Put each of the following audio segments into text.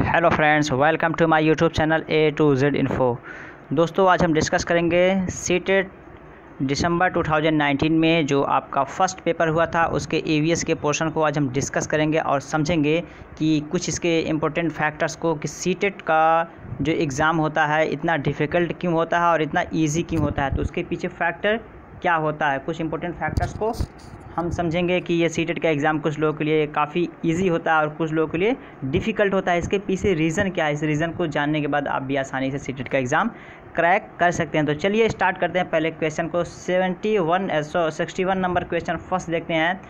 Hello friends, welcome to my YouTube channel A to Z info. दोस्तों, आज हम discuss करेंगे सीटेट दिसंबर 2019 में जो आपका फर्स्ट पेपर हुआ था उसके ईवीएस के पोर्शन को आज हम डिस्कस करेंगे और समझेंगे कि कुछ इसके इम्पोर्टेंट फैक्टर्स को कि सीटेट का जो एग्ज़ाम होता है इतना डिफ़िकल्ट क्यों होता है और इतना ईजी क्यों होता है, तो उसके पीछे फैक्टर क्या होता है। कुछ इंपॉर्टेंट फैक्टर्स को हम समझेंगे कि ये सीटेट का एग्ज़ाम कुछ लोगों के लिए काफ़ी इजी होता है और कुछ लोगों के लिए डिफ़िकल्ट होता है। इसके पीछे रीज़न क्या है, इस रीज़न को जानने के बाद आप भी आसानी से सीटेट का एग्ज़ाम क्रैक कर सकते हैं। तो चलिए स्टार्ट करते हैं पहले क्वेश्चन को। 61 नंबर क्वेश्चन फर्स्ट देखते हैं।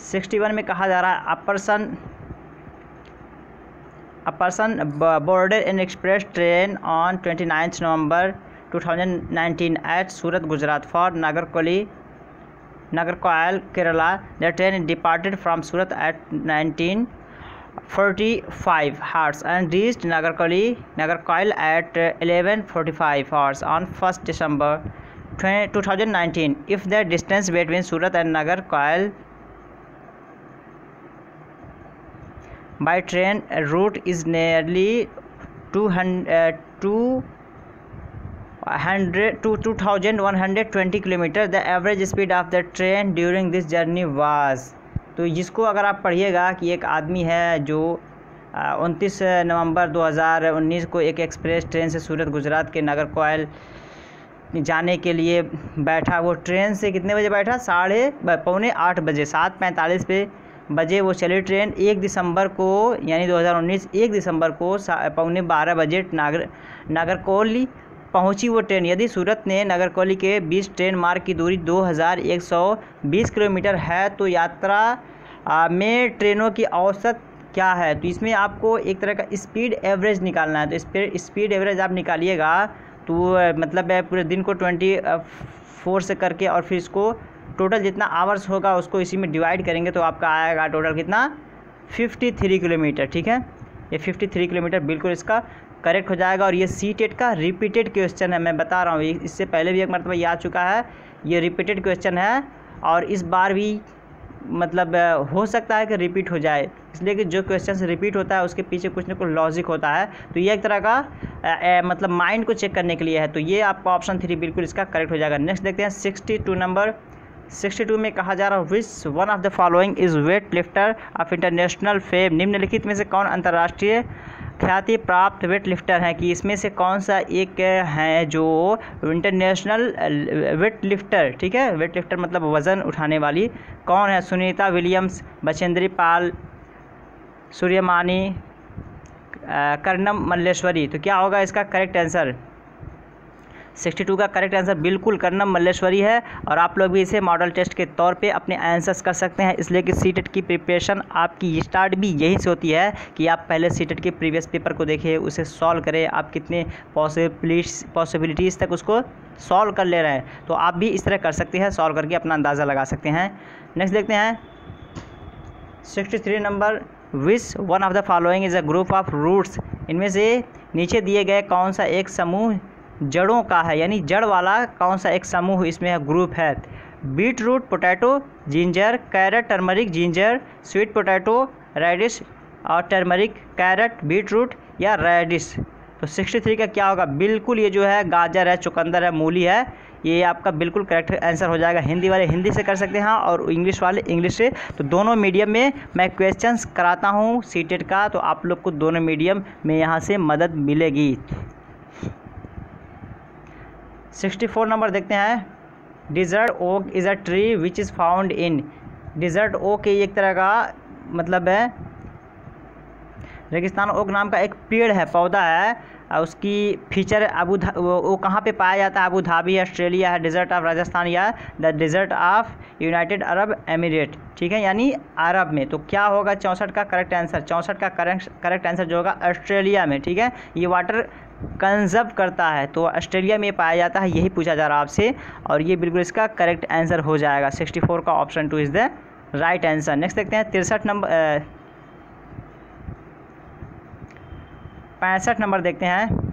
61 में कहा जा रहा है a person boarded in express train on 29 November 2019 at Surat Gujarat for Nagarcoil, Kerala. The train departed from Surat at 19:45 hours and reached Nagarcoil at 11:45 hours on 1st December 2019. If the distance between Surat and Nagarcoil by train route is nearly 2120 kilometre, the average speed of the train during this journey was. तो जिसको अगर आप पढ़िएगा कि एक आदमी है जो 29 नवंबर 2019 को एक एक्सप्रेस ट्रेन से सूरत गुजरात के नागरकोइल जाने के लिए बैठा। वो ट्रेन से कितने बजे बैठा? 7:45 बजे, 7:45 बजे वो चली ट्रेन। 1 दिसंबर को यानी 2019 1 दिसंबर को 11:15 बजे नागरकोइल पहुंची वो ट्रेन। यदि सूरत ने नागरकोइल के बीच ट्रेन मार्ग की दूरी 2120 किलोमीटर है तो यात्रा में ट्रेनों की औसत क्या है? तो इसमें आपको एक तरह का स्पीड एवरेज निकालना है। तो स्पीड एवरेज आप निकालिएगा तो मतलब पूरे दिन को 24 से करके और फिर इसको टोटल जितना आवर्स होगा उसको इसी में डिवाइड करेंगे तो आपका आएगा टोटल कितना? 53 किलोमीटर। ठीक है, ये 53 किलोमीटर बिल्कुल इसका करेक्ट हो जाएगा। और ये सीटेट का रिपीटेड क्वेश्चन है, मैं बता रहा हूँ, इससे पहले भी एक मरतबा ये आ चुका है। ये रिपीटेड क्वेश्चन है और इस बार भी मतलब हो सकता है कि रिपीट हो जाए, इसलिए कि जो क्वेश्चन रिपीट होता है उसके पीछे कुछ न कुछ लॉजिक होता है। तो ये एक तरह का मतलब माइंड को चेक करने के लिए है। तो ये आपका ऑप्शन 3 बिल्कुल इसका करेक्ट हो जाएगा। नेक्स्ट देखते हैं 62 नंबर। 62 में कहा जा रहा है विच one of the following is weight lifter of international fame. निम्नलिखित में से कौन अंतर्राष्ट्रीय ख्याति प्राप्त वेट लिफ्टर हैं? कि इसमें से कौन सा एक है जो इंटरनेशनल वेट लिफ्टर, ठीक है, वेट लिफ्टर मतलब वज़न उठाने वाली, कौन है? सुनीता विलियम्स, बचेंद्री पाल, सूर्यमानी, कर्णम मल्लेश्वरी। तो क्या होगा इसका करेक्ट आंसर? 62 का करेक्ट आंसर बिल्कुल कर्णम मल्लेश्वरी है। और आप लोग भी इसे मॉडल टेस्ट के तौर पे अपने आंसर्स कर सकते हैं, इसलिए कि सीटेट की प्रिपरेशन आपकी स्टार्ट भी यहीं से होती है कि आप पहले सीटेट के प्रीवियस पेपर को देखें, उसे सॉल्व करें, आप कितने पॉसिबिलिटीज़ तक उसको सॉल्व कर ले रहे हैं। तो आप भी इस तरह कर सकते हैं, सॉल्व करके अपना अंदाज़ा लगा सकते हैं। नेक्स्ट देखते हैं 63 number. Which one of the following is a group of roots. इनमें से नीचे दिए गए कौन सा एक समूह जड़ों का है? यानी जड़ वाला कौन सा एक समूह इसमें ग्रुप है? Beet root, potato, ginger, carrot, turmeric, ginger, sweet potato, radish और टर्मरिक, कैरेट, बीट रूट या रेडिश। तो 63 का क्या होगा? बिल्कुल ये जो है गाजर है, चुकंदर है, मूली है, ये आपका बिल्कुल करेक्ट आंसर हो जाएगा। हिंदी वाले हिंदी से कर सकते हैं और इंग्लिश वाले इंग्लिश से। तो दोनों मीडियम में मैं क्वेश्चंस कराता हूँ सीटेट का, तो आप लोग को दोनों मीडियम में यहाँ से मदद मिलेगी। 64 नंबर देखते हैं। Desert oak is a tree which is found in. Desert oak एक तरह का मतलब है, रेगिस्तान ओक नाम का एक पेड़ है, पौधा है, उसकी फीचर वो कहाँ पे पाया जाता है? अबू धाबी, ऑस्ट्रेलिया है, डिज़र्ट ऑफ राजस्थान या the desert of United Arab Emirate, ठीक है, यानी अरब में। तो क्या होगा 64 का करेक्ट आंसर? 64 का करेक्ट आंसर जो होगा ऑस्ट्रेलिया में, ठीक है। ये वाटर कंजर्व करता है तो ऑस्ट्रेलिया में पाया जाता है, यही पूछा जा रहा है आपसे, और ये बिल्कुल इसका करेक्ट आंसर हो जाएगा। 64 का option 2 is the right answer. Next देखते हैं 65 नंबर देखते हैं।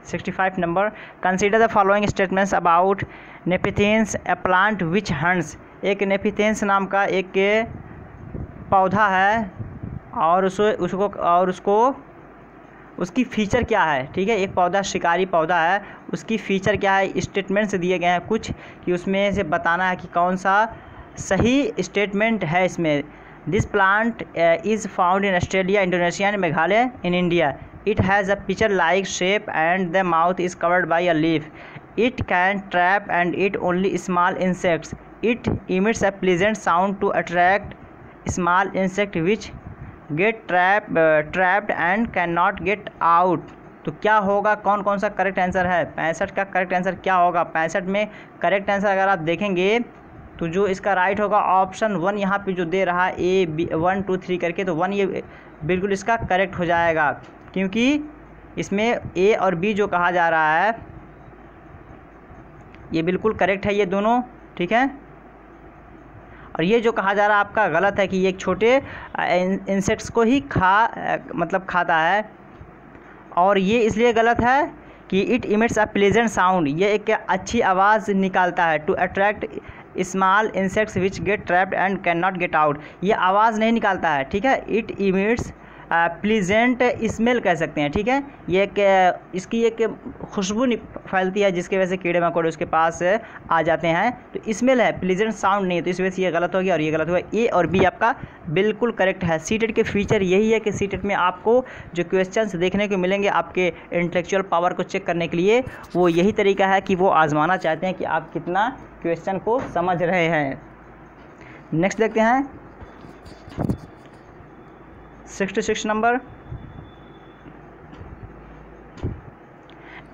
65 number. Consider the following statements about Nepenthes, a plant which hunts. एक नेपिथेंस नाम का एक पौधा है और उसको उसकी फ़ीचर क्या है, ठीक है। एक पौधा शिकारी पौधा है, उसकी फ़ीचर क्या है, स्टेटमेंट्स दिए गए हैं कुछ कि उसमें से बताना है कि कौन सा सही स्टेटमेंट है इसमें। This plant is found in Australia, Indonesia and Meghalaya in India. It has a pitcher like shape and the mouth is covered by a leaf. It can trap and eat only small insects. It emits a pleasant sound to attract small insect which get trapped and cannot get out। तो क्या होगा, कौन कौन सा correct answer है? 65 का correct answer क्या होगा? 65 में करेक्ट आंसर अगर आप देखेंगे तो जो इसका राइट होगा ऑप्शन 1 यहाँ पे जो दे रहा है ए बी 1 2 3 करके, तो 1 ये बिल्कुल इसका करेक्ट हो जाएगा, क्योंकि इसमें ए और बी जो कहा जा रहा है ये बिल्कुल करेक्ट है, ये दोनों, ठीक है। और ये जो कहा जा रहा है आपका गलत है कि ये एक छोटे इंसेक्ट्स को ही मतलब खाता है, और ये इसलिए गलत है कि it emits a pleasant sound, ये एक अच्छी आवाज़ निकालता है, to attract small insects which get trapped and can not get out, ये आवाज़ नहीं निकालता है, ठीक है। इट इमिट्स प्लीजेंट स्मेल कह सकते हैं, ठीक है। ये एक इसकी एक खुशबू फैलती है जिसकी वजह से कीड़े मकोड़े उसके पास आ जाते हैं, तो स्मेल है, प्लीजेंट साउंड नहीं है, तो इस वजह से ये गलत हो गया और ये गलत हुआ। ए और बी आपका बिल्कुल करेक्ट है। सीटेट के फीचर यही है कि सीटेट में आपको जो क्वेश्चंस देखने को मिलेंगे आपके इंटेलेक्चुअल पावर को चेक करने के लिए, वो यही तरीका है कि वो आजमाना चाहते हैं कि आप कितना क्वेश्चन को समझ रहे हैं। नेक्स्ट देखते हैं 66 number.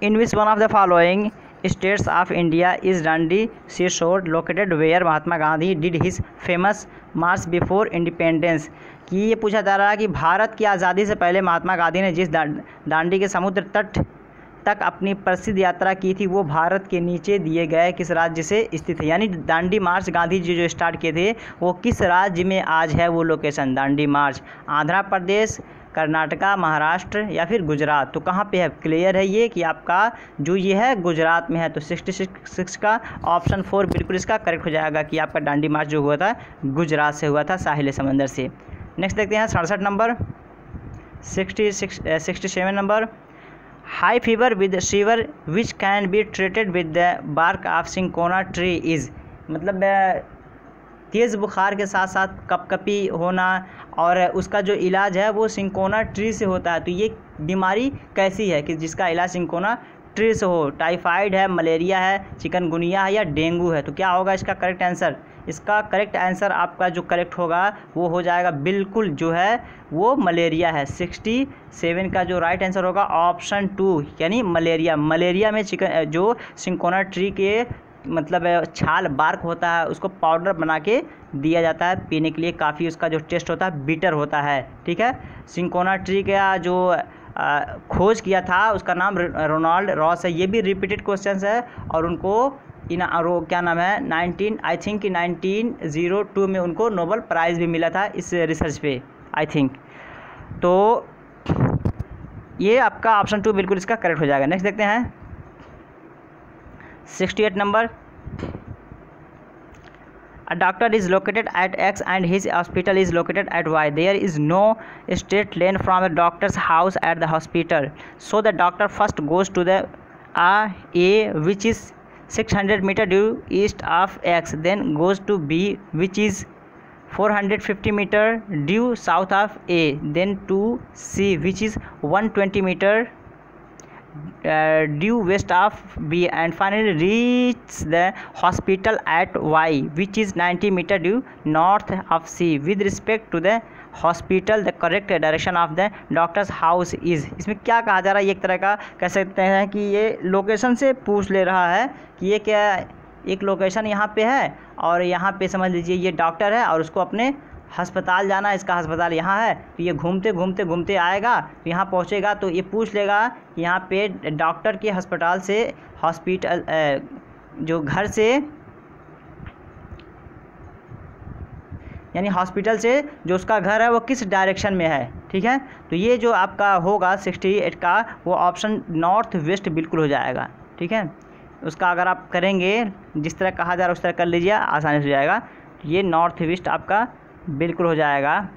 In which one of the following states of India is Dandi seashore located where Mahatma Gandhi did his famous march before independence? कि ये पूछा जा रहा है कि भारत की आज़ादी से पहले महात्मा गांधी ने जिस दांडी के समुद्र तट तक अपनी प्रसिद्ध यात्रा की थी वो भारत के नीचे दिए गए किस राज्य से स्थित है। यानी दांडी मार्च गांधी जी जो स्टार्ट किए थे वो किस राज्य में आज है वो लोकेशन दांडी मार्च? आंध्र प्रदेश, कर्नाटका, महाराष्ट्र या फिर गुजरात? तो कहाँ पे है? क्लियर है ये कि आपका जो ये है गुजरात में है। तो 66 का ऑप्शन 4 बिल्कुल इसका करेक्ट हो जाएगा कि आपका दांडी मार्च जो हुआ था गुजरात से हुआ था, साहिल समंदर से। नेक्स्ट देखते हैं 67 number. 67 number. High fever with fever which can be treated with the bark of cinchona tree is, मतलब तेज़ बुखार के साथ साथ कपकपी होना और उसका जो इलाज है वो सिंकोना ट्री से होता है। तो ये बीमारी कैसी है कि जिसका इलाज सिंकोना ट्री से हो? टाइफाइड है, मलेरिया है, चिकनगुनिया है या डेंगू है? तो क्या होगा इसका करेक्ट आंसर? इसका करेक्ट आंसर आपका जो करेक्ट होगा वो हो जाएगा बिल्कुल जो है वो मलेरिया है। 67 का जो राइट आंसर होगा ऑप्शन 2 यानी मलेरिया। मलेरिया में जो सिंकोना ट्री के मतलब छाल बार्क होता है उसको पाउडर बना के दिया जाता है पीने के लिए, काफ़ी उसका जो टेस्ट होता है बिटर होता है, ठीक है। सिंकोना ट्री का जो खोज किया था उसका नाम रोनाल्ड रॉस है। ये भी रिपीटेड क्वेश्चन है और उनको क्या नाम है 1902 में उनको नोबेल प्राइज़ भी मिला था इस रिसर्च पे आई थिंक। तो ये आपका ऑप्शन 2 बिल्कुल इसका करेक्ट हो जाएगा। नेक्स्ट देखते हैं 68 number. A doctor is located at X and his hospital is located at Y. There is no straight lane from the doctor's house at the hospital. So the doctor first goes to the A which is 600 meter due east of X, then goes to B which is 450 meter due south of A, then to C which is 120 meter due west of B, and finally reach the hospital at Y which is 90 meter due north of C. With respect to the hospital the correct direction of the doctor's house is। इसमें क्या कहा जा रहा है, ये एक तरह का कह सकते हैं कि ये लोकेशन से पूछ ले रहा है कि ये क्या एक लोकेशन यहाँ पे है और यहाँ पे समझ लीजिए ये डॉक्टर है और उसको अपने अस्पताल जाना है, इसका अस्पताल यहाँ है। तो ये घूमते घूमते घूमते आएगा, तो यहाँ पहुँचेगा तो ये पूछ लेगा कि यहाँ पे डॉक्टर के अस्पताल से हॉस्पिटल जो घर से यानी हॉस्पिटल से जो उसका घर है वो किस डायरेक्शन में है, ठीक है। तो ये जो आपका होगा 68 का वो ऑप्शन नॉर्थ वेस्ट बिल्कुल हो जाएगा, ठीक है। उसका अगर आप करेंगे जिस तरह कहा जा रहा है उस तरह कर लीजिए, आसानी से हो जाएगा। ये नॉर्थ वेस्ट आपका बिल्कुल हो जाएगा।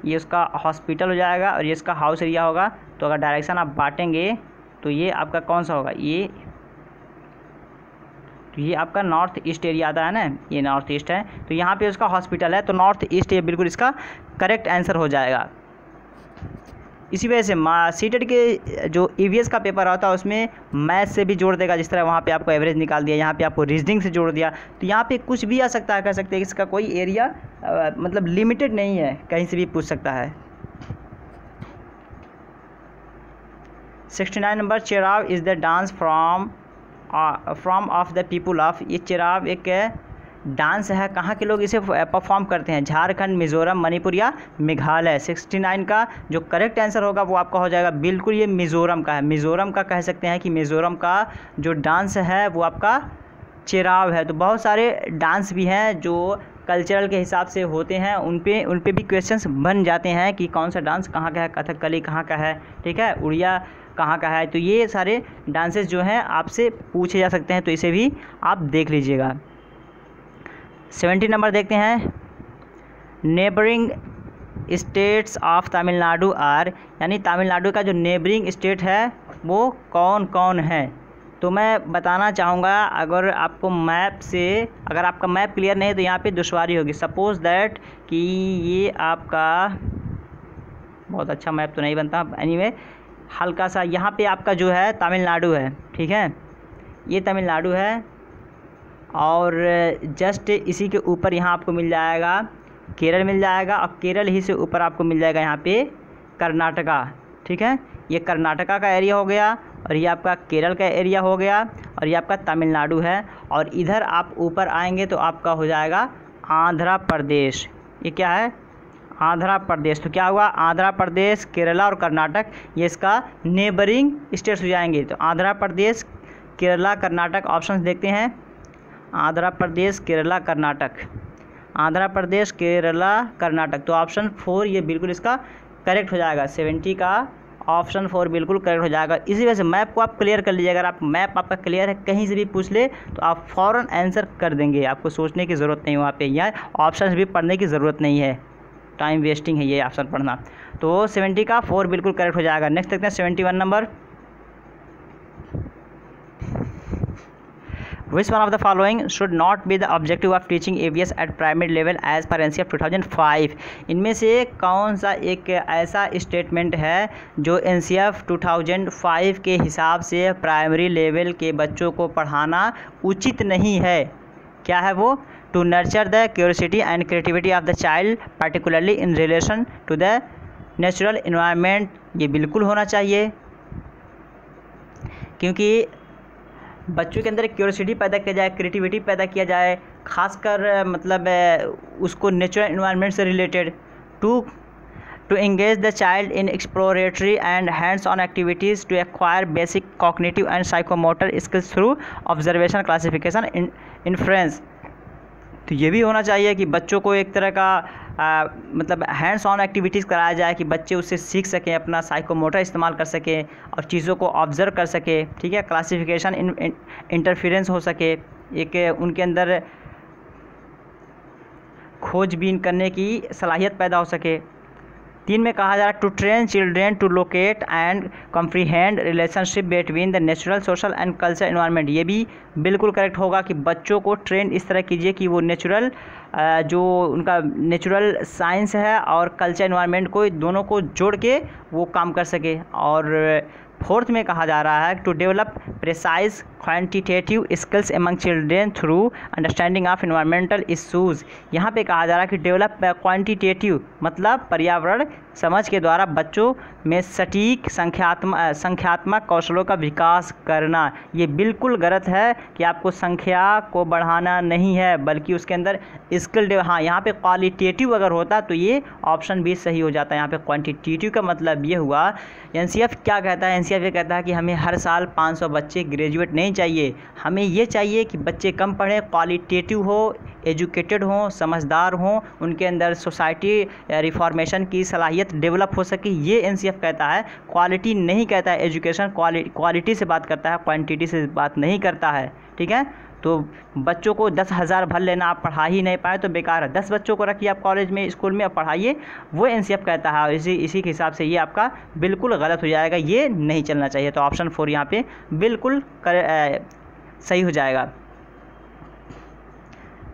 ये उसका हॉस्पिटल हो जाएगा और ये इसका हाउस एरिया होगा। तो अगर डायरेक्शन आप बांटेंगे तो ये आपका कौन सा होगा, ये आपका नॉर्थ ईस्ट एरिया आता है ना, ये नॉर्थ ईस्ट है, तो यहाँ पे उसका हॉस्पिटल है, तो नॉर्थ ईस्ट ये बिल्कुल इसका करेक्ट आंसर हो जाएगा। इसी वजह से सीटेट के जो ईवीएस का पेपर होता है उसमें मैथ से भी जोड़ देगा, जिस तरह वहाँ पे आपको एवरेज निकाल दिया, यहाँ पे आपको रीजनिंग से जोड़ दिया, तो यहाँ पे कुछ भी आ सकता है, कह सकते हैं इसका कोई एरिया मतलब लिमिटेड नहीं है, कहीं से भी पूछ सकता है। 69 number, Cheraw is the dance from of the people of, ये चेराव एक डांस है, कहाँ के लोग इसे परफॉर्म करते हैं, झारखंड, मिज़ोरम, मणिपुर या मेघालय। 69 का जो करेक्ट आंसर होगा वो आपका हो जाएगा बिल्कुल ये मिज़ोरम का है। मिज़ोरम का कह सकते हैं कि मिज़ोरम का जो डांस है वो आपका चेराव है। तो बहुत सारे डांस भी हैं जो कल्चरल के हिसाब से होते हैं, उन पे भी क्वेश्चंस बन जाते हैं कि कौन सा डांस कहाँ का है, कथकली कहाँ का है, ठीक है, उड़िया कहाँ का है। तो ये सारे डांसेस जो हैं आपसे पूछे जा सकते हैं, तो इसे भी आप देख लीजिएगा। 70 नंबर देखते हैं, neighbouring states of Tamil Nadu are, यानी तमिलनाडु का जो नेबरिंग स्टेट है वो कौन कौन है। तो मैं बताना चाहूँगा, अगर आपको मैप से, अगर आपका मैप क्लियर नहीं है तो यहाँ पे दुश्वारी होगी। सपोज़ दैट कि ये आपका बहुत अच्छा मैप तो नहीं बनता, एनीवे हल्का सा यहाँ पे आपका जो है तमिलनाडु है, ठीक है, ये तमिलनाडु है, और जस्ट इसी के ऊपर यहाँ आपको मिल जाएगा केरल मिल जाएगा, और केरल ही से ऊपर आपको मिल जाएगा यहाँ पे कर्नाटका, ठीक है, ये कर्नाटका का एरिया हो गया, और ये आपका केरल का एरिया हो गया, और ये आपका तमिलनाडु है, और इधर आप ऊपर आएंगे तो आपका हो जाएगा आंध्र प्रदेश। ये क्या है, आंध्र प्रदेश। तो क्या हुआ, आंध्र प्रदेश, केरला और कर्नाटक ये इसका नेबरिंग स्टेट्स हो जाएंगे। तो आंध्र प्रदेश, केरला, कर्नाटक ऑप्शंस देखते हैं, आंध्र प्रदेश, केरला, कर्नाटक, आंध्र प्रदेश, केरला, कर्नाटक। तो ऑप्शन 4 ये बिल्कुल इसका करेक्ट हो जाएगा। 70 का ऑप्शन 4 बिल्कुल करेक्ट हो जाएगा। इसी वजह से मैप को आप क्लियर कर लीजिए। अगर आप मैप आपका क्लियर है, कहीं से भी पूछ ले तो आप फ़ौरन आंसर कर देंगे, आपको सोचने की ज़रूरत नहीं वहाँ पे, या ऑप्शन भी पढ़ने की ज़रूरत नहीं है, टाइम वेस्टिंग है ये ऑप्शन पढ़ना। तो 70 का 4 बिल्कुल करेक्ट हो जाएगा। नेक्स्ट देखते हैं 71 number, Which one of the following should not be the objective of teaching ABS at primary level as per NCF 2005? इनमें से कौन सा एक ऐसा स्टेटमेंट है जो NCF 2005 के हिसाब से प्राइमरी लेवल के बच्चों को पढ़ाना उचित नहीं है? क्या है वो? To nurture the curiosity and creativity of the child, particularly in relation to the natural environment। ये बिल्कुल होना चाहिए, क्योंकि बच्चों के अंदर क्यूरियोसिटी पैदा किया जाए, क्रिएटिविटी पैदा किया जाए, खासकर मतलब उसको नेचुरल एनवायरनमेंट से related. To engage the child in exploratory and hands on activities to acquire basic cognitive and psychomotor skills through observation, classification, inference. तो ये भी होना चाहिए कि बच्चों को एक तरह का मतलब हैंड्स ऑन एक्टिविटीज़ कराया जाए कि बच्चे उससे सीख सकें, अपना साइकोमोटर इस्तेमाल कर सकें और चीज़ों को ऑब्ज़र्व कर सके, ठीक है, क्लासिफिकेशन, इंटरफेरेंस हो सके, एक उनके अंदर खोजबीन करने की सलाहियत पैदा हो सके। 3 में कहा जा रहा है to train children to locate and comprehend relationship between the natural, social and culture environment. ये भी बिल्कुल करेक्ट होगा कि बच्चों को ट्रेन इस तरह कीजिए कि वो नेचुरल जो उनका नेचुरल साइंस है और कल्चर एनवायरनमेंट को दोनों को जोड़ के वो काम कर सके। और 4th में कहा जा रहा है to develop precise quantitative skills among children through understanding of environmental issues. यहाँ पे कहा जा रहा है कि डेवलप क्वांटिटेटिव मतलब पर्यावरण समझ के द्वारा बच्चों में सटीक संख्यात्मक कौशलों का विकास करना। ये बिल्कुल गलत है कि आपको संख्या को बढ़ाना नहीं है, बल्कि उसके अंदर स्किल हाँ, यहाँ पे क्वालिटेटिव अगर होता तो ये ऑप्शन भी सही हो जाता है। यहाँ पे क्वांटिटेटिव का मतलब ये हुआ, एनसीएफ क्या कहता है, एनसीएफ ये कहता है कि हमें हर साल 500 बच्चे ग्रेजुएट नहीं चाहिए, हमें ये चाहिए कि बच्चे कम पढ़ें, क्वालिटेटिव हो, एजुकेटेड हों, समझदार हों, उनके अंदर सोसाइटी रिफॉर्मेशन की सलाहियत डेवलप हो सके। ये एनसीएफ कहता है, क्वालिटी नहीं कहता है। एजुकेशन क्वालिटी से बात करता है, क्वांटिटी से बात नहीं करता है, ठीक है। तो बच्चों को 10,000 भर लेना, आप पढ़ा ही नहीं पाए तो बेकार है। 10 बच्चों को रखिए आप कॉलेज में, स्कूल में, पढ़ाइए, वो एनसीएफ कहता है। इसी के हिसाब से ये आपका बिल्कुल गलत हो जाएगा, ये नहीं चलना चाहिए। तो ऑप्शन 4 यहाँ पे बिल्कुल सही हो जाएगा।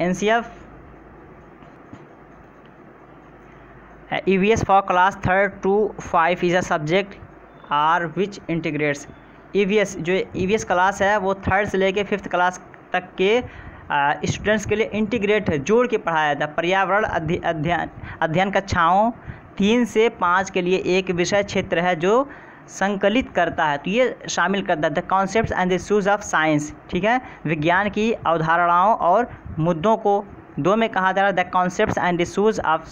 NCF EVS for class 3rd to 5 is a subject R which integrates। EVS जो EVS क्लास है वो 3rd से लेके 5th क्लास तक के स्टूडेंट्स के लिए इंटीग्रेट है, जोड़ के पढ़ाया जाता है। पर्यावरण अध्ययन कक्षाओं 3 से 5 के लिए एक विषय क्षेत्र है जो संकलित करता है। तो ये शामिल करता है the concepts and the issues of science, ठीक है, विज्ञान की अवधारणाओं और मुद्दों को। 2 में कहा जा रहा है the concepts and issues of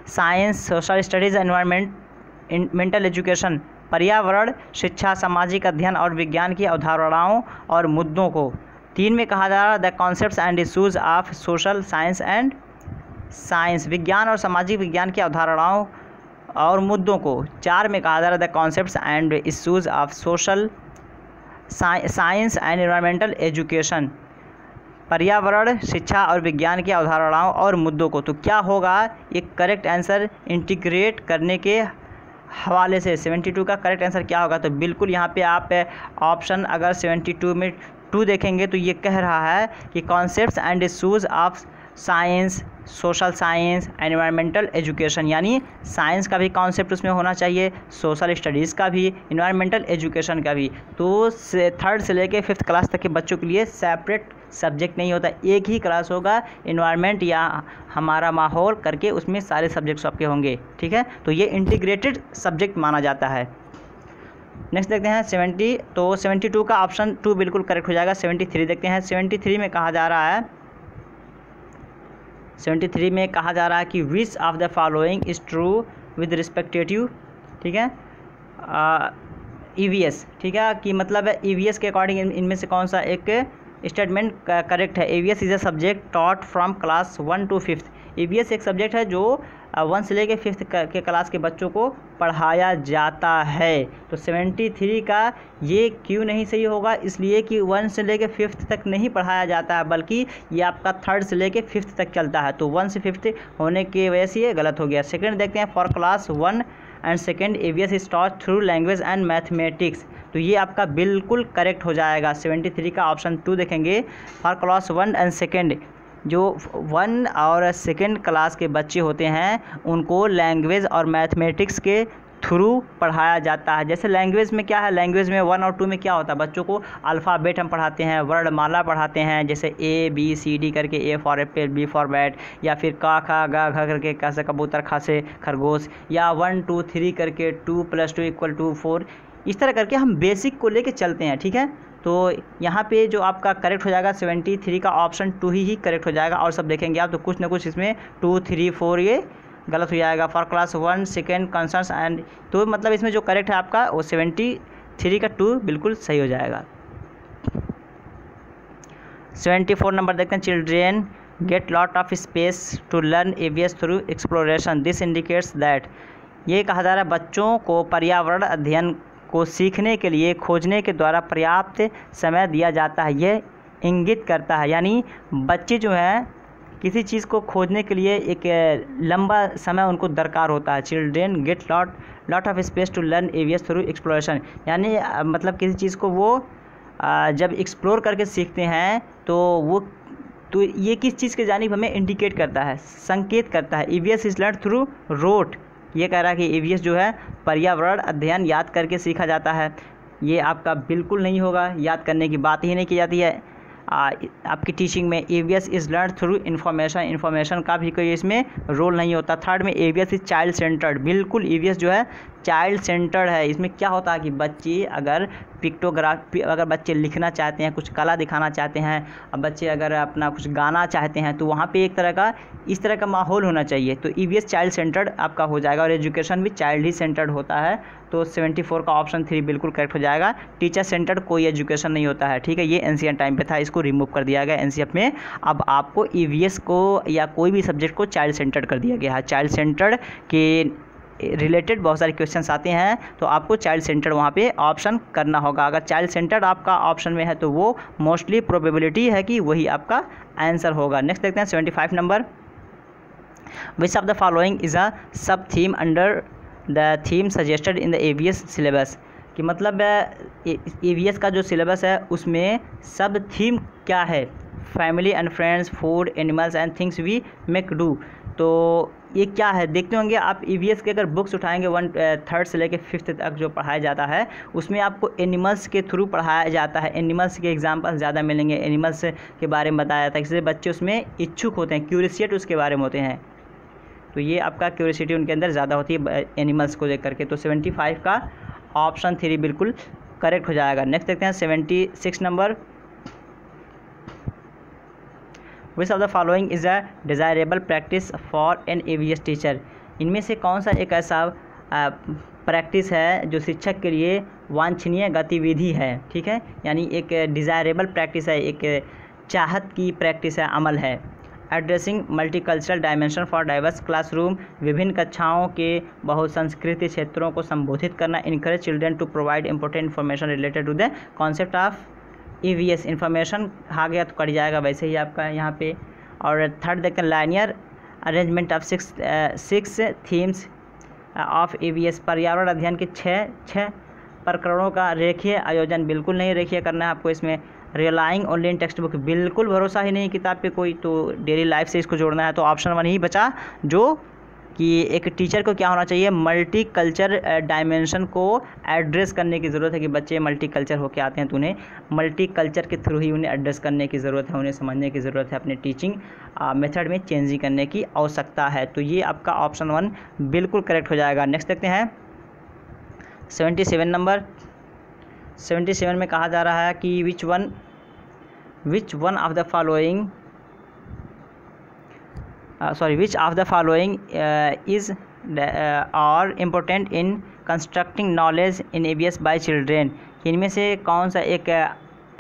science, social studies, environmental education, पर्यावरण, शिक्षा, सामाजिक अध्ययन और विज्ञान की अवधारणाओं और मुद्दों को। 3 में कहा जा रहा है the concepts and issues of social science and science, विज्ञान और सामाजिक विज्ञान की अवधारणाओं और मुद्दों को। 4 में कहा जा रहा है the concepts and issues of social science and environmental education, पर्यावरण, शिक्षा और विज्ञान की अवधारणाओं और मुद्दों को। तो क्या होगा, एक करेक्ट आंसर इंटीग्रेट करने के हवाले से 72 का करेक्ट आंसर क्या होगा। तो बिल्कुल यहाँ पे आप ऑप्शन अगर 72 में 2 देखेंगे तो ये कह रहा है कि concepts and issues of science, social science, environmental education, यानी साइंस का भी कॉन्सेप्ट उसमें होना चाहिए, सोशल स्टडीज़ का भी, एनवायरमेंटल एजुकेशन का भी। तो 3rd से लेके 5th क्लास तक के बच्चों के लिए सेपरेट सब्जेक्ट नहीं होता, एक ही क्लास होगा, एनवायरनमेंट या हमारा माहौल करके उसमें सारे सब्जेक्ट्स आपके होंगे, ठीक है। तो ये इंटीग्रेटेड सब्जेक्ट माना जाता है। नेक्स्ट देखते हैं 70, तो 72 का ऑप्शन 2 बिल्कुल करेक्ट हो जाएगा। 73 देखते हैं। 73 में कहा जा रहा है 73 में कहा जा रहा है कि which of the following is true with respective, ठीक है, EVS, ठीक है, कि मतलब है EVS के अकॉर्डिंग इनमें से कौन सा एक स्टेटमेंट करेक्ट है। EVS is a subject taught from class 1 to 5th। EVS एक सब्जेक्ट है जो 1 से लेके 5th के क्लास के बच्चों को पढ़ाया जाता है। तो 73 का ये क्यों नहीं सही होगा, इसलिए कि 1 से लेके 5th तक नहीं पढ़ाया जाता है, बल्कि ये आपका 3rd से लेके 5th तक चलता है। तो 1 से 5th होने की वजह से ये गलत हो गया। सेकंड देखते हैं, for class 1 and 2 EVS is taught through language and mathematics. तो ये आपका बिल्कुल करेक्ट हो जाएगा। 73 का ऑप्शन 2 देखेंगे। फॉर क्लास 1 and 2 जो 1 और 2nd क्लास के बच्चे होते हैं उनको लैंग्वेज और मैथमेटिक्स के थ्रू पढ़ाया जाता है। जैसे लैंग्वेज में क्या है, लैंग्वेज में 1 और 2 में क्या होता है, बच्चों को अल्फ़ाबेट हम पढ़ाते हैं, वर्णमाला पढ़ाते हैं, जैसे ABCD करके, A for Apple, B for bat, या फिर का खा गा घा करके, क से कबूतर, ख से खरगोश, या 1 2 3 करके 2 + 2 = 4, इस तरह करके हम बेसिक को लेके चलते हैं, ठीक है। तो यहाँ पे जो आपका करेक्ट हो जाएगा 73 का ऑप्शन 2 ही करेक्ट हो जाएगा। और सब देखेंगे आप तो कुछ ना कुछ इसमें 2 3 4 ये गलत हो जाएगा। फॉर क्लास 1 2 कंसर्न्स एंड, तो मतलब इसमें जो करेक्ट है आपका वो 73 का 2 बिल्कुल सही हो जाएगा। 74 नंबर देखते हैं। Children get lot of space to learn EVS through exploration, this indicates that. ये कहा जा रहा है बच्चों को पर्यावरण अध्ययन को सीखने के लिए खोजने के द्वारा पर्याप्त समय दिया जाता है। यह इंगित करता है, यानी बच्चे जो हैं किसी चीज़ को खोजने के लिए एक लंबा समय उनको दरकार होता है। Children get lot of space to learn EVS through exploration, यानी मतलब किसी चीज़ को वो जब एक्सप्लोर करके सीखते हैं तो ये किस चीज़ के जानिब हमें इंडिकेट करता है, संकेत करता है। EVS is learn through rote, ये कह रहा है कि EVS जो है पर्यावरण अध्ययन याद करके सीखा जाता है। ये आपका बिल्कुल नहीं होगा, याद करने की बात ही नहीं की जाती है आपकी टीचिंग में। EVS is learn through information का भी कोई इसमें रोल नहीं होता। थर्ड में EVS इज़ चाइल्ड सेंटर्ड, बिल्कुल EVS जो है चाइल्ड सेंटर्ड है। इसमें क्या होता है कि बच्चे अगर पिक्टोग्राफी, अगर बच्चे लिखना चाहते हैं, कुछ कला दिखाना चाहते हैं, अब बच्चे अगर अपना कुछ गाना चाहते हैं, तो वहाँ पे एक तरह का इस तरह का माहौल होना चाहिए। तो EVS चाइल्ड सेंटर्ड आपका हो जाएगा, और एजुकेशन भी चाइल्ड ही सेंटर्ड होता है। तो 74 का ऑप्शन 3 बिल्कुल करेक्ट हो जाएगा। टीचर सेंटर्ड कोई एजुकेशन नहीं होता है, ठीक है। ये एनसीएफ टाइम पे था, इसको रिमूव कर दिया गया एनसीएफ में। अब आपको EVS को या कोई भी सब्जेक्ट को चाइल्ड सेंटर्ड कर दिया गया है। चाइल्ड सेंटर्ड के रिलेटेड बहुत सारे क्वेश्चंस आते हैं, तो आपको चाइल्ड सेंटर्ड वहाँ पे ऑप्शन करना होगा। अगर चाइल्ड सेंटर्ड आपका ऑप्शन में है तो वो मोस्टली प्रोबेबिलिटी है कि वही आपका आंसर होगा। नेक्स्ट देखते हैं 75 number, which of the following is a sub theme under the theme suggested in the EVS syllabus. कि मतलब EVS का जो सिलेबस है उसमें सब थीम क्या है, family and friends, food, animals and things we make do. तो ये क्या है देखते होंगे आप, EVS के अगर बुक्स उठाएंगे 1/3 से लेकर 5th तक जो पढ़ाया जाता है उसमें आपको एनिमल्स के थ्रू पढ़ाया जाता है। एनिमल्स के एग्जाम्पल्स ज़्यादा मिलेंगे, एनिमल्स के बारे में बताया जाता है, इसलिए बच्चे उसमें इच्छुक होते हैं, क्यूरियसिटी उसके बारे में होते हैं। तो ये आपका क्यूरियसिटी उनके अंदर ज़्यादा होती है एनिमल्स को देख करके। तो 75 का ऑप्शन 3 बिल्कुल करेक्ट हो जाएगा। नेक्स्ट देखते हैं 76 number, which of the following is a desirable practice for an EVS teacher. इनमें से कौन सा एक ऐसा प्रैक्टिस है जो शिक्षक के लिए वांछनीय गतिविधि है, ठीक है, यानी एक डिज़ायरेबल प्रैक्टिस है, एक चाहत की प्रैक्टिस है, अमल है। Addressing multicultural dimension for diverse classroom, विभिन्न कक्षाओं के बहुसंस्कृति क्षेत्रों को संबोधित करना। Encourage children to provide important information related to the concept of EVS। Information आ गया तो कट जाएगा वैसे ही आपका यहाँ पे। और थर्ड देखते हैं linear arrangement of 6 themes of EVS। पर्यावरण अध्ययन के 6 प्रकरणों का रेखीय आयोजन, बिल्कुल नहीं रेखीय करना है आपको इसमें। Relying only in text book, बिल्कुल भरोसा ही नहीं किताब पे कोई, तो डेली लाइफ से इसको जोड़ना है। तो ऑप्शन 1 ही बचा, जो कि एक टीचर को क्या होना चाहिए, मल्टी कल्चर डायमेंशन को एड्रेस करने की ज़रूरत है कि बच्चे मल्टी कल्चर होके आते हैं तो उन्हें मल्टी कल्चर के थ्रू ही उन्हें एड्रेस करने की ज़रूरत है, उन्हें समझने की ज़रूरत है, अपने टीचिंग मेथड में चेंजिंग करने की आवश्यकता है। तो ये आपका ऑप्शन 1 बिल्कुल करेक्ट हो जाएगा। नेक्स्ट देखते हैं 77 नंबर, 77 में कहा जा रहा है कि विच one of the following which of the following is or important in constructing knowledge in EVS by children। इनमें से कौन सा एक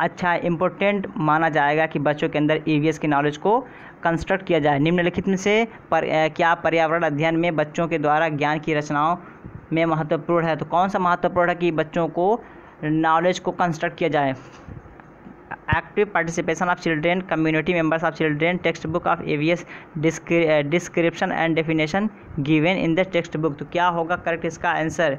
अच्छा इम्पोर्टेंट माना जाएगा कि बच्चों के अंदर EVS की नॉलेज को कंस्ट्रक्ट किया जाए। निम्नलिखित में से क्या पर्यावरण अध्ययन में बच्चों के द्वारा ज्ञान की रचनाओं में महत्वपूर्ण है। तो कौन सा महत्वपूर्ण है कि बच्चों को नॉलेज को कंस्ट्रक्ट किया जाए। Active participation of children, community members of children, text book of EVS, description and definition given in the text book. तो क्या होगा करेक्ट इसका आंसर,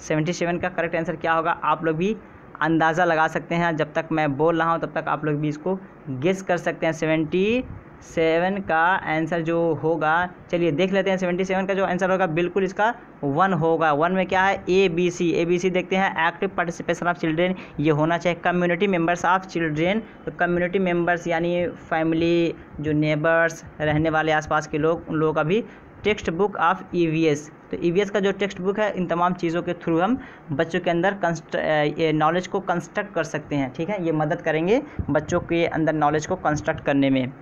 77 का करेक्ट आंसर क्या होगा, आप लोग भी अंदाज़ा लगा सकते हैं। जब तक मैं बोल रहा हूँ तब तक आप लोग भी इसको गेस कर सकते हैं। 77 का आंसर जो होगा, चलिए देख लेते हैं। 77 का जो आंसर होगा बिल्कुल इसका 1 होगा। 1 में क्या है, ABC देखते हैं। एक्टिव पार्टिसिपेशन ऑफ चिल्ड्रेन ये होना चाहिए। कम्युनिटी मेंबर्स ऑफ चिल्ड्रेन, तो कम्युनिटी मेंबर्स यानी फैमिली, जो नेबर्स रहने वाले आसपास के लोग, उन लोगों का भी। टेक्स्ट बुक ऑफ EVS, तो EVS का जो टेक्स्ट बुक है, इन तमाम चीज़ों के थ्रू हम बच्चों के अंदर नॉलेज को कंस्ट्रक्ट कर सकते हैं, ठीक है, ये मदद करेंगे बच्चों के अंदर नॉलेज को कंस्ट्रक्ट करने में।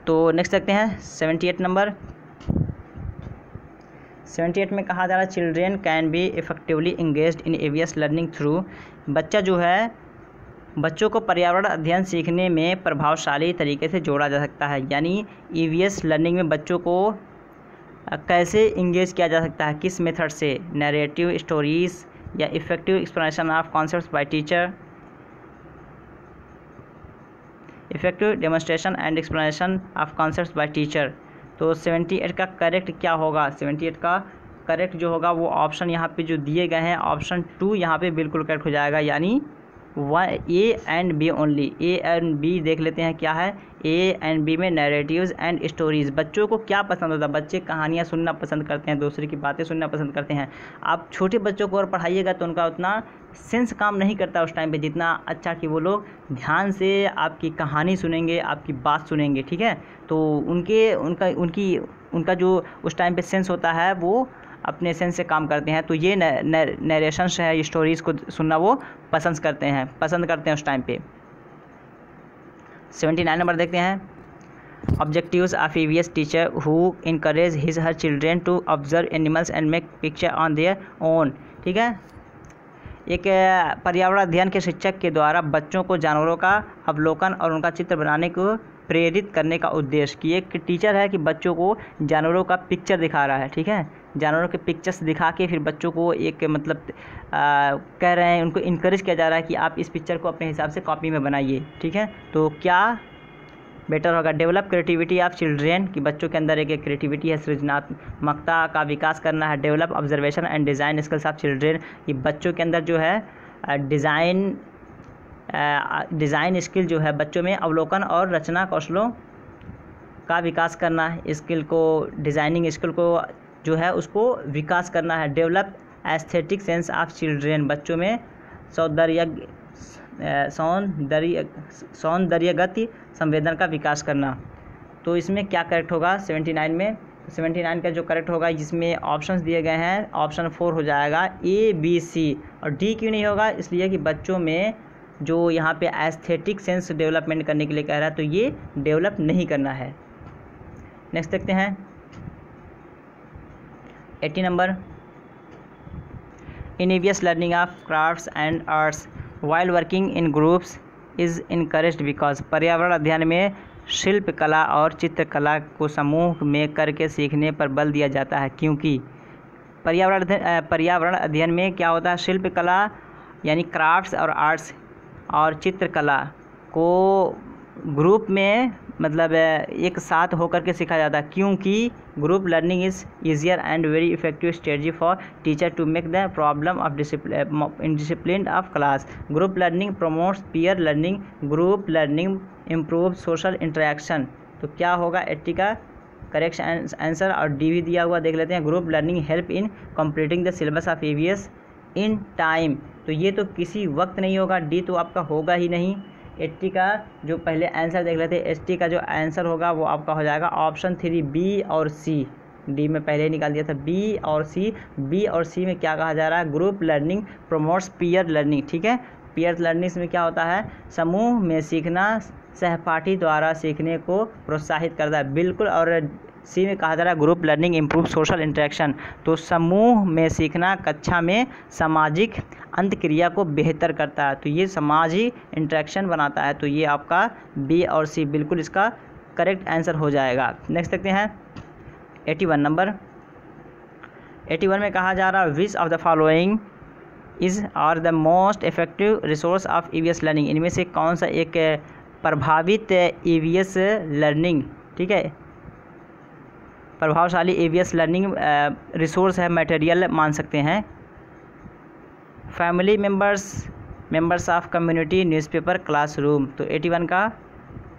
तो नेक्स्ट देखते हैं 78 नंबर, 78 में कहा जा रहा है children can be effectively engaged in EVS learning through. बच्चा जो है, बच्चों को पर्यावरण अध्ययन सीखने में प्रभावशाली तरीके से जोड़ा जा सकता है। यानी EVS लर्निंग में बच्चों को कैसे इंगेज किया जा सकता है, किस मेथड से, नैरेटिव स्टोरीज या effective explanation of concepts by teacher, effective demonstration and explanation of concepts by teacher. तो 78 का करेक्ट क्या होगा, 78 का करेक्ट जो होगा वो ऑप्शन यहाँ पे जो दिए गए हैं, ऑप्शन 2 यहाँ पे बिल्कुल करेक्ट हो जाएगा। यानी A and B only. A and B देख लेते हैं क्या है। A एंड B में नैरेटिव्स एंड स्टोरीज़। बच्चों को क्या पसंद होता है, बच्चे कहानियाँ सुनना पसंद करते हैं, दूसरे की बातें सुनना पसंद करते हैं। आप छोटे बच्चों को और पढ़ाइएगा तो उनका उतना सेंस काम नहीं करता उस टाइम पे, जितना अच्छा कि वो लोग ध्यान से आपकी कहानी सुनेंगे, आपकी बात सुनेंगे, ठीक है। तो उनका जो उस टाइम पे सेंस होता है वो अपने सेंस से काम करते हैं। तो ये नरेशंस है, स्टोरीज़ को सुनना वो पसंद करते हैं उस टाइम पे। 79 नंबर देखते हैं। Objectives of EVS teacher who encourage his her children to observe animals and make picture on their own, ठीक है। एक पर्यावरण अध्ययन के शिक्षक के द्वारा बच्चों को जानवरों का अवलोकन और उनका चित्र बनाने को प्रेरित करने का उद्देश्य कि एक टीचर है कि बच्चों को जानवरों का पिक्चर दिखा रहा है, ठीक है, जानवरों के पिक्चर्स दिखा के फिर बच्चों को एक मतलब कह रहे हैं, उनको इनकरेज किया जा रहा है कि आप इस पिक्चर को अपने हिसाब से कॉपी में बनाइए, ठीक है। तो क्या बेटर होगा? डेवलप क्रिएटिविटी ऑफ चिल्ड्रेन, कि बच्चों के अंदर एक क्रिएटिविटी है, सृजनात्मकता का विकास करना है। Develop observation and design skills of children, कि बच्चों के अंदर जो है डिज़ाइन स्किल जो है बच्चों में अवलोकन और रचना कौशलों का विकास करना है। स्किल को, डिज़ाइनिंग स्किल को जो है उसको विकास करना है। Develop aesthetic sense of children, बच्चों में सौंदर्यगत संवेदन का विकास करना। तो इसमें क्या करेक्ट होगा 79 में? 79 का जो करेक्ट होगा, जिसमें ऑप्शंस दिए गए हैं, ऑप्शन 4 हो जाएगा, A, B, C। और D क्यों नहीं होगा? इसलिए कि बच्चों में जो यहाँ पे एस्थेटिक सेंस डेवलपमेंट करने के लिए कह रहा है, तो ये डेवलप नहीं करना है। नेक्स्ट देखते हैं 80 number, in EVS learning of crafts and arts while working in groups is encouraged because, पर्यावरण अध्ययन में शिल्प कला और चित्रकला को समूह में करके सीखने पर बल दिया जाता है, क्योंकि पर्यावरण अध्ययन में क्या होता है, शिल्प कला यानी क्राफ्ट्स और आर्ट्स और चित्रकला को ग्रुप में मतलब एक साथ होकर के सीखा जाता है, क्योंकि group learning is easier and very effective strategy for teacher to make the problem of discipline of class. Group learning promotes peer learning, group learning improve social interaction. तो क्या होगा 80 का करेक्ट आंसर? और डी भी दिया हुआ देख लेते हैं। Group learning help in completing the syllabus of EVS in time, तो ये तो किसी वक्त नहीं होगा, डी तो आपका होगा ही नहीं। 80 का जो पहले आंसर देख लेते हैं, 80 का जो आंसर होगा वो आपका हो जाएगा ऑप्शन 3, बी और सी। डी में पहले ही निकाल दिया था, बी और सी। बी और सी में क्या कहा जा रहा है? Group learning promotes peer learning, ठीक है। पीयर लर्निंग में क्या होता है? समूह में सीखना सहपाठी द्वारा सीखने को प्रोत्साहित करता है, बिल्कुल। और सी में कहा जा रहा है group learning improve social interaction, तो समूह में सीखना कक्षा में सामाजिक अंतक्रिया को बेहतर करता है, तो ये सामाजिक इंटरेक्शन बनाता है। तो ये आपका बी और सी बिल्कुल इसका करेक्ट आंसर हो जाएगा। नेक्स्ट देखते हैं 81 नंबर। 81 में कहा जा रहा है which of the following is are the most effective resource of EVS learning, इनमें से कौन सा एक प्रभावित EVS लर्निंग, ठीक है, प्रभावशाली EVS लर्निंग रिसोर्स है, मटेरियल मान सकते हैं। Family members of community, newspaper, classroom. तो 81 का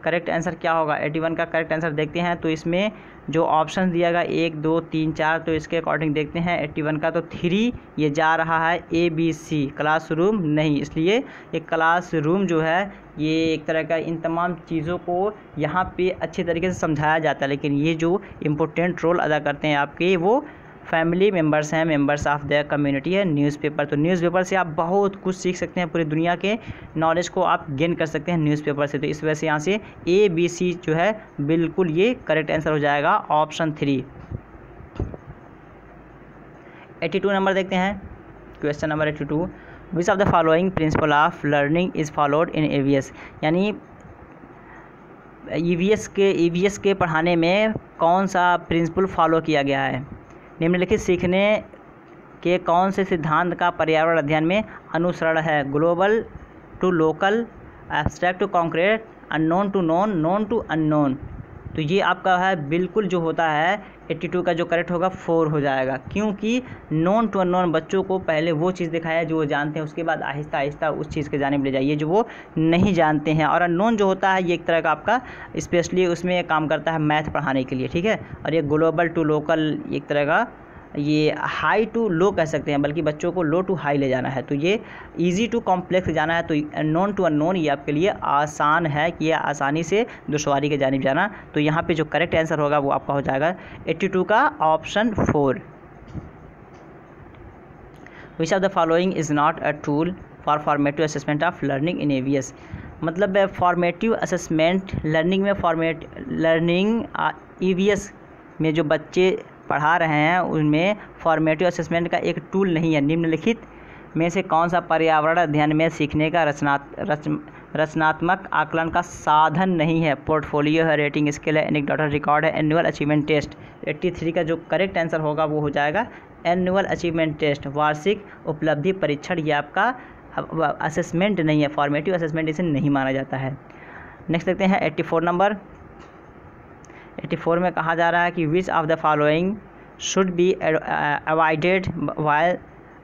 करेक्ट आंसर क्या होगा? 81 का करेक्ट आंसर देखते हैं। तो इसमें जो ऑप्शन दिया गया 1, 2, 3, 4, तो इसके अकॉर्डिंग देखते हैं 81 का तो 3 ये जा रहा है, A, B, C। क्लासरूम नहीं, इसलिए ये क्लासरूम जो है ये एक तरह का इन तमाम चीज़ों को यहाँ पे अच्छे तरीके से समझाया जाता है, लेकिन ये जो इम्पोर्टेंट रोल अदा करते हैं आपके वो फैमिली मेंबर्स हैं, मेंबर्स ऑफ द कम्युनिटी है। न्यूज़पेपर, तो न्यूज़पेपर से आप बहुत कुछ सीख सकते हैं, पूरी दुनिया के नॉलेज को आप गेन कर सकते हैं न्यूज़पेपर से। तो इस वजह से यहाँ से A, B, C जो है बिल्कुल ये करेक्ट आंसर हो जाएगा ऑप्शन 3। 82 नंबर देखते हैं, question number 82, which of the following principle of learning is followed in EVS, यानी EVS के पढ़ाने में कौन सा प्रिंसिपल फॉलो किया गया है? निम्नलिखित सीखने के कौन से सिद्धांत का पर्यावरण अध्ययन में अनुसरण है? Global to local, abstract to concrete, unknown to known, known to unknown. तो ये आपका है बिल्कुल जो होता है 82 का जो करेक्ट होगा 4 हो जाएगा, क्योंकि नोन टू अननोन बच्चों को पहले वो चीज़ दिखाया जो वो जानते हैं, उसके बाद आहिस्ता आहिस्ता उस चीज़ के जाने ले जाइए जो वो नहीं जानते हैं। और अननोन जो होता है ये एक तरह का आपका स्पेशली उसमें काम करता है मैथ पढ़ाने के लिए, ठीक है। और ये ग्लोबल टू लोकल एक तरह का ये हाई टू लो कह सकते हैं, बल्कि बच्चों को लो टू हाई ले जाना है। तो ये इजी टू कॉम्प्लेक्स जाना है, तो नॉन टू अननोन ये आपके लिए आसान है कि ये आसानी से दुश्वारी के जानिब जाना। तो यहाँ पे जो करेक्ट आंसर होगा वो आपका हो जाएगा 82 का option 4। Which of the following is not a tool for formative assessment of learning in EVS, मतलब फॉर्मेटिव असेसमेंट लर्निंग में EVS में जो बच्चे पढ़ा रहे हैं उनमें फॉर्मेटिव असेसमेंट का एक टूल नहीं है। निम्नलिखित में से कौन सा पर्यावरण अध्ययन में सीखने का रचनात्मक आकलन का साधन नहीं है। पोर्टफोलियो है, रेटिंग स्केल है, एनेक्डोटल रिकॉर्ड है, एनुअल अचीवमेंट टेस्ट। 83 का जो करेक्ट आंसर होगा वो हो जाएगा एनुअल अचीवमेंट टेस्ट, वार्षिक उपलब्धि परीक्षण। ये आपका असेसमेंट नहीं है, फॉर्मेटिव असेसमेंट इसे नहीं माना जाता है। नेक्स्ट देखते हैं 84 नंबर। 84 में कहा जा रहा है कि which of the following should be avoided while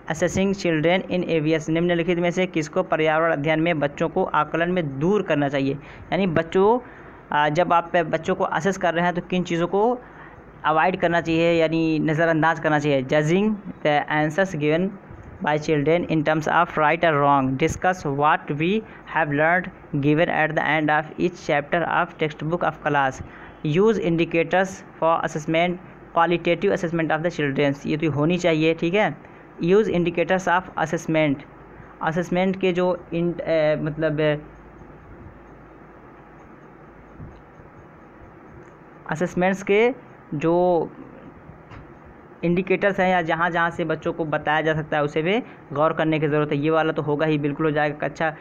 assessing children in EVS. निम्नलिखित में से किसको पर्यावरण अध्ययन में बच्चों को आकलन में दूर करना चाहिए। यानी बच्चों जब आप बच्चों को असेस कर रहे हैं तो किन चीज़ों को अवॉइड करना चाहिए, यानी नज़रअंदाज करना चाहिए। Judging the answers given by children in terms of right और wrong. Discuss what we have learned given at the end of each chapter of text book of class. Use indicators for assessment, qualitative assessment of the childrens. ये तो होनी चाहिए, ठीक है। Use indicators of assessment, assessment के जो मतलब assessments के जो इंडिकेटर्स हैं या जहाँ जहाँ से बच्चों को बताया जा सकता है उसे भी गौर करने की ज़रूरत है। ये वाला तो होगा ही, बिल्कुल हो जाएगा। कक्षा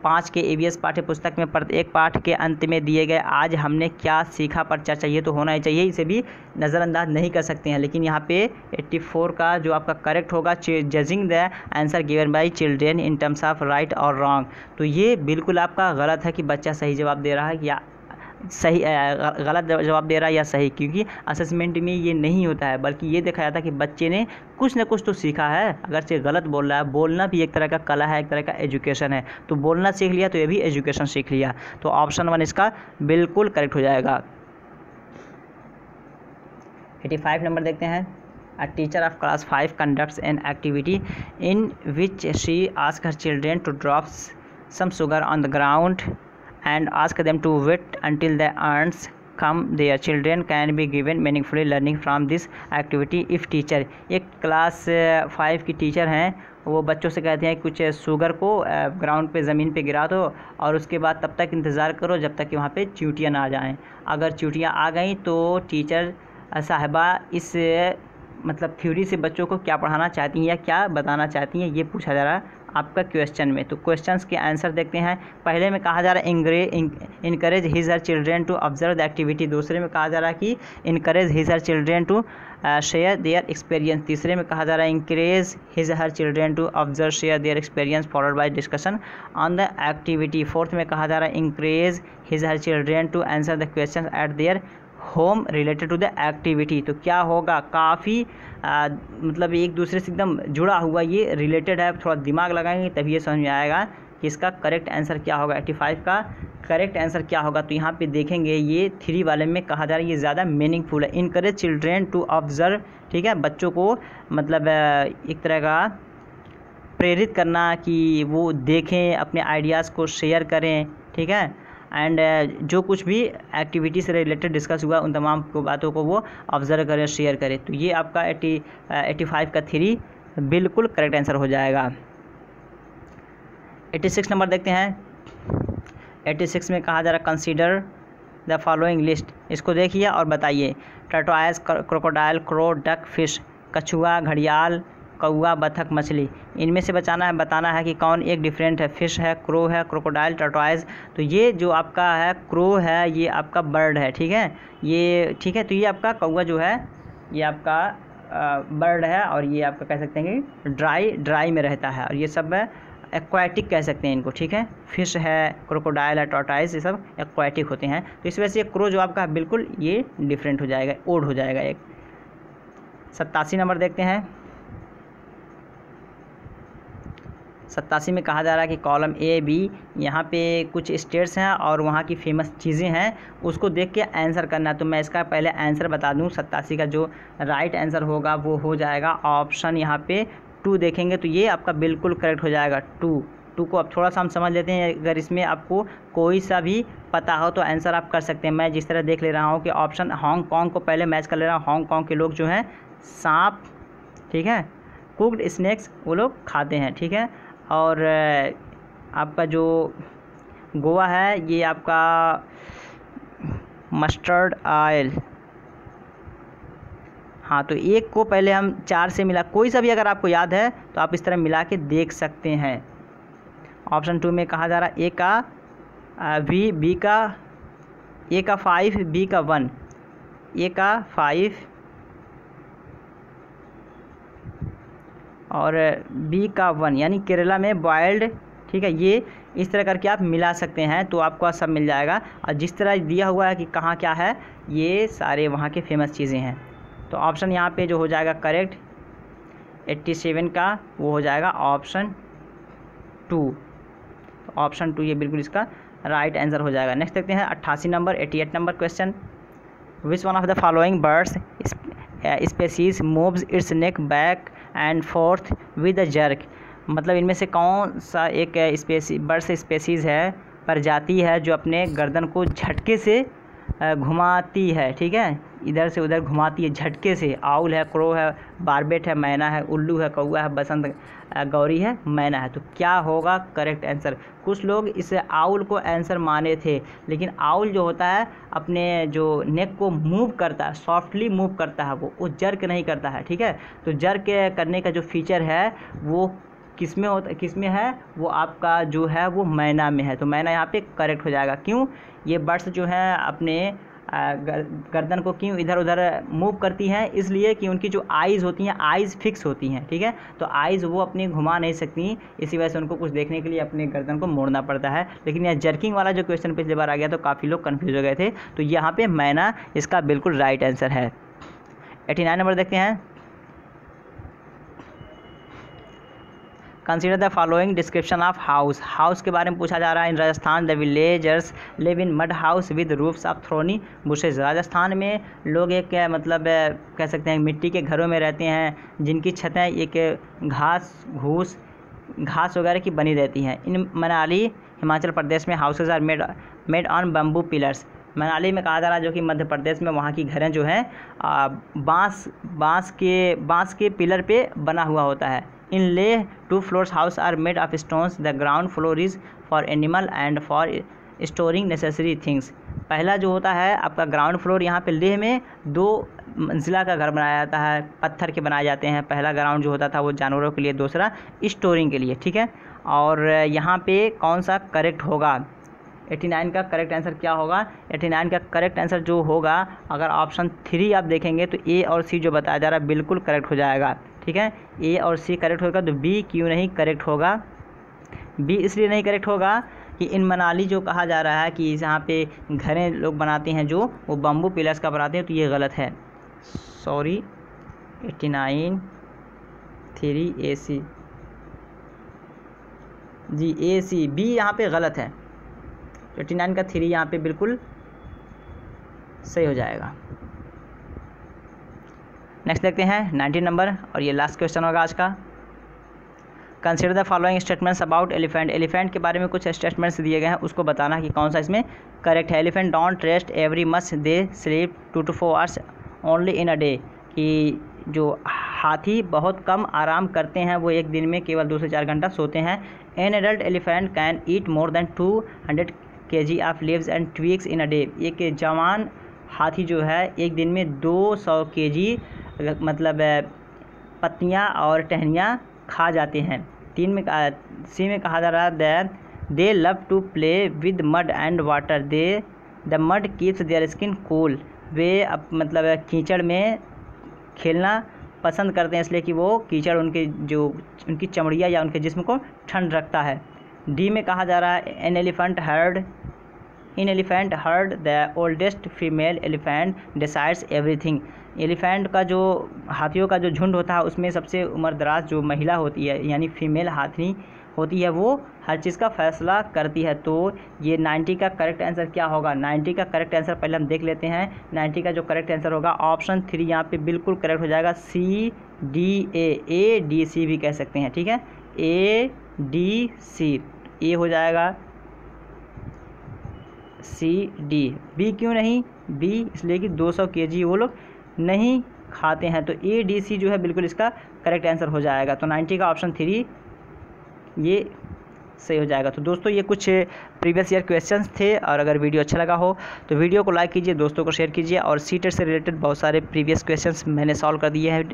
5 के एवीएस पाठ्य पुस्तक में प्रत्येक पाठ के अंत में दिए गए आज हमने क्या सीखा पर चर्चा, ये तो होना ही चाहिए, इसे भी नज़रअंदाज नहीं कर सकते हैं। लेकिन यहाँ पे 84 का जो आपका करेक्ट होगा judging the answer given by children in terms of right और रॉन्ग। तो ये बिल्कुल आपका गलत है कि बच्चा सही जवाब दे रहा है या सही गलत जवाब दे रहा है या सही, क्योंकि असेसमेंट में ये नहीं होता है, बल्कि ये देखा जाता है कि बच्चे ने कुछ ना कुछ तो सीखा है। अगर से गलत बोल रहा है, बोलना भी एक तरह का कला है, एक तरह का एजुकेशन है। तो बोलना सीख लिया तो ये भी एजुकेशन सीख लिया। तो ऑप्शन 1 इसका बिल्कुल करेक्ट हो जाएगा। 85 नंबर देखते हैं। A teacher of class 5 conducts an activity in which she asks her children to drop some sugar on the ground and ask them to wait until the ants come. Their children can be given meaningfully learning from this activity if teacher। एक class 5 की teacher हैं, वो बच्चों से कहते हैं कुछ sugar को ग्राउंड पे ज़मीन पे गिरा दो और उसके बाद तब तक इंतज़ार करो जब तक कि वहाँ पे चींटियाँ ना आ जाएं। अगर चींटियाँ आ गई तो टीचर साहिबा इस मतलब थ्योरी से बच्चों को क्या पढ़ाना चाहती हैं या क्या बताना चाहती हैं, ये पूछा जा रहा है आपका क्वेश्चन में। तो क्वेश्चंस के आंसर देखते हैं। पहले में कहा जा रहा है encourage his her children to observe the activity. दूसरे में कहा जा रहा है कि encourage his her children to share their experience. तीसरे में कहा जा रहा है encourage his her children to observe share their experience followed by discussion on the activity. Fourth में कहा जा रहा है encourage his her children to answer the question at their home related to the activity. तो क्या होगा, काफ़ी मतलब एक दूसरे से एकदम जुड़ा हुआ, ये रिलेटेड है। थोड़ा दिमाग लगाएंगे तभी ये समझ में आएगा कि इसका करेक्ट आंसर क्या होगा। 85 का करेक्ट आंसर क्या होगा, तो यहाँ पे देखेंगे ये 3 वाले में कहा जा रहा है ये ज़्यादा मीनिंगफुल है। इनकरेज चिल्ड्रेन टू ऑब्जर्व, ठीक है, बच्चों को मतलब एक तरह का प्रेरित करना कि वो देखें, अपने आइडियाज़ को शेयर करें, ठीक है। एंड जो कुछ भी एक्टिविटी से रिलेटेड डिस्कस हुआ उन तमाम बातों को वो ऑब्जर्व करें, शेयर करें। तो ये आपका 85 का 3 बिल्कुल करेक्ट आंसर हो जाएगा। 86 नंबर देखते हैं। 86 में कहा जा रहा है कंसीडर द फॉलोइंग लिस्ट। इसको देखिए और बताइए। Tortoise, crocodile, crow, duck, fish. कछुआ, घड़ियाल, कौआ, बतख, मछली। इनमें से बताना है कि कौन एक डिफरेंट है। फिश है, क्रो है, क्रोकोडाइल, टर्टोइज। तो ये जो आपका है क्रो है, ये आपका बर्ड है, ठीक है, ये ठीक है। तो ये आपका कौआ जो है ये आपका बर्ड है और ये आपका कह सकते हैं कि ड्राई में रहता है और ये सब एक्वाटिक कह सकते हैं इनको, ठीक है। फिश है, क्रोकोडाइल है, टर्टोइज, ये सब एक्वाटिक होते हैं। तो इस वजह से क्रो जो आपका बिल्कुल ये डिफरेंट हो जाएगा, ओड हो जाएगा एक। 87 नंबर देखते हैं। 87 में कहा जा रहा है कि कॉलम ए बी, यहाँ पे कुछ स्टेट्स हैं और वहाँ की फेमस चीज़ें हैं, उसको देख के आंसर करना है। तो मैं इसका पहले आंसर बता दूँ। 87 का जो राइट आंसर होगा वो हो जाएगा ऑप्शन यहाँ पे 2 देखेंगे तो ये आपका बिल्कुल करेक्ट हो जाएगा। 2 को अब थोड़ा सा हम समझ लेते हैं। अगर इसमें आपको कोई सा भी पता हो तो आंसर आप कर सकते हैं। मैं जिस तरह देख ले रहा हूँ कि ऑप्शन हांगकॉन्ग को पहले मैच कर ले रहा हूँ। हांगकॉन्ग के लोग जो हैं सांप, ठीक है, कुक्ड स्नैक्स वो लोग खाते हैं, ठीक है। और आपका जो गोवा है ये आपका मस्टर्ड ऑयल, हाँ। तो एक को पहले हम 4 से मिला, कोई सा भी अगर आपको याद है तो आप इस तरह मिला के देख सकते हैं। ऑप्शन 2 में कहा जा रहा है ए का बी का ए का 5, बी का 1, ए का 5 और बी का 1, यानी केरला में बॉयल्ड, ठीक है। ये इस तरह करके आप मिला सकते हैं तो आपको सब मिल जाएगा। और जिस तरह दिया हुआ है कि कहाँ क्या है, ये सारे वहाँ के फेमस चीज़ें हैं। तो ऑप्शन यहाँ पे जो हो जाएगा करेक्ट 87 का, वो हो जाएगा ऑप्शन 2। तो ऑप्शन 2 ये बिल्कुल इसका राइट आंसर हो जाएगा। नेक्स्ट देखते हैं 88 number 88 number question. Which one of the following birds species moves it's neck back and fourth with a jerk. मतलब इनमें से कौन सा एक बर्ड्स स्पेसीज़ है, प्रजाति है, जो अपने गर्दन को झटके से घुमाती है, ठीक है, इधर से उधर घुमाती है झटके से। आउल है, क्रो है, बारबेट है, मैना है, उल्लू है, कौआ है, बसंत गौरी है, मैना है। तो क्या होगा करेक्ट आंसर? कुछ लोग इस आउल को आंसर माने थे, लेकिन आउल जो होता है अपने जो नेक को मूव करता है, सॉफ्टली मूव करता है, वो जर्क नहीं करता है, ठीक है। तो जर्क करने का जो फीचर है वो किसमें होता, किसमें है, वो आपका जो है वो मैना में है। तो मैना यहाँ पे करेक्ट हो जाएगा। क्यों? ये बर्ड्स जो हैं अपने गर्दन को क्यों इधर उधर मूव करती हैं? इसलिए कि उनकी जो आइज़ होती हैं, आइज़ फिक्स होती हैं, ठीक है। तो आइज़ वो अपनी घुमा नहीं सकती, इसी वजह से उनको कुछ देखने के लिए अपने गर्दन को मोड़ना पड़ता है। लेकिन यह जर्किंग वाला जो क्वेश्चन पिछली बार आ गया तो काफ़ी लोग कन्फ्यूज हो गए थे। तो यहाँ पे मैना इसका बिल्कुल राइट आंसर है। 89 नंबर देखते हैं। Consider the following description of house. House के बारे में पूछा जा रहा है। In Rajasthan the villagers live in mud house with roofs of thorny bushes. Rajasthan में लोग एक मतलब कह सकते हैं मिट्टी के घरों में रहते हैं, जिनकी छतें एक घास वगैरह की बनी रहती हैं। इन मनाली हिमाचल प्रदेश में houses are made on bamboo pillars. Manali में कहा जा रहा है, जो कि मध्य प्रदेश में, वहाँ की घरें जो हैं बाँस के पिलर पे बना हुआ होता है। इन Leh 2 floors house are made of stones. The ground floor is for animal and for storing necessary things. पहला जो होता है आपका ग्राउंड फ्लोर, यहाँ पे लेह में 2 मंजिला का घर बनाया जाता है, पत्थर के बनाए जाते हैं। पहला ग्राउंड जो होता था वो जानवरों के लिए, दूसरा स्टोरिंग के लिए, ठीक है। और यहाँ पे कौन सा करेक्ट होगा? 89 का करेक्ट आंसर क्या होगा? 89 का करेक्ट आंसर जो होगा, अगर ऑप्शन 3 आप देखेंगे तो ए और सी जो बताया जा रहा है बिल्कुल करेक्ट हो जाएगा, ठीक है। ए और सी करेक्ट होगा। तो बी क्यों नहीं करेक्ट होगा? बी इसलिए नहीं करेक्ट होगा कि इन मनाली जो कहा जा रहा है कि यहाँ पे घरें लोग बनाते हैं जो वो बम्बू पिलर्स का बनाते हैं, तो ये गलत है। सॉरी, 89 3 ए सी जी, ए सी बी यहाँ पे गलत है। 89 का 3 यहाँ पे बिल्कुल सही हो जाएगा। नेक्स्ट देखते हैं 19 नंबर, और ये लास्ट क्वेश्चन होगा आज का। Consider the following statements about elephant. Elephant के बारे में कुछ स्टेटमेंट्स दिए गए हैं, उसको बताना कि कौन सा इसमें करेक्ट है। Elephant don't rest every much, they sleep 2 to 4 hours only in a day. कि जो हाथी बहुत कम आराम करते हैं, वो एक दिन में केवल 2 से 4 घंटा सोते हैं। An adult elephant can eat more than 200 kg of leaves and twigs in a day. एक जवान हाथी जो है एक दिन में 200 kg मतलब पत्तियां और टहनियाँ खा जाते हैं। सी में कहा जा रहा है they love to play with mud and water, the mud keeps their skin cool. वे मतलब कीचड़ में खेलना पसंद करते हैं, इसलिए कि वो कीचड़ उनकी चमड़ियाँ या उनके जिस्म को ठंड रखता है। डी में कहा जा रहा है in elephant herd the oldest female elephant decides everything. Elephant का जो हाथियों का जो झुंड होता है उसमें सबसे उम्रदराज जो महिला होती है, यानी फीमेल हाथी होती है, वो हर चीज़ का फैसला करती है। तो ये 90 का करेक्ट आंसर क्या होगा? 90 का करेक्ट आंसर पहले हम देख लेते हैं। 90 का जो करेक्ट आंसर होगा ऑप्शन 3 यहाँ पे बिल्कुल करेक्ट हो जाएगा। C D A D C भी कह सकते हैं, ठीक है। ए डी सी, ए हो जाएगा सी डी। बी क्यों नहीं? बी इसलिए कि 200 kg वो लोग नहीं खाते हैं। तो ए डी सी जो है बिल्कुल इसका करेक्ट आंसर हो जाएगा। तो 90 का ऑप्शन 3 ये सही हो जाएगा। तो दोस्तों ये कुछ प्रीवियस ईयर क्वेश्चंस थे, और अगर वीडियो अच्छा लगा हो तो वीडियो को लाइक कीजिए, दोस्तों को शेयर कीजिए। और सीटेट से रिलेटेड बहुत सारे प्रीवियस क्वेश्चंस मैंने सॉल्व कर दिए हैं।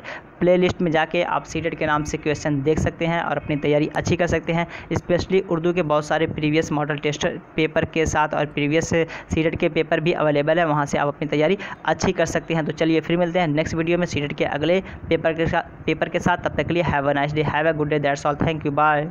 प्लेलिस्ट में जाके आप सीटेट के नाम से क्वेश्चन देख सकते हैं और अपनी तैयारी अच्छी कर सकते हैं। स्पेशली उर्दू के बहुत सारे प्रीवियस मॉडल टेस्ट पेपर के साथ और प्रीवियस सीटेट के पेपर भी अवेलेबल है, वहाँ से आप अपनी तैयारी अच्छी कर सकते हैं। तो चलिए फिर मिलते हैं नेक्स्ट वीडियो में सीटेट के अगले पेपर के साथ। तब तक के लिए have a nice day, have a good day, that's all, thank you, bye.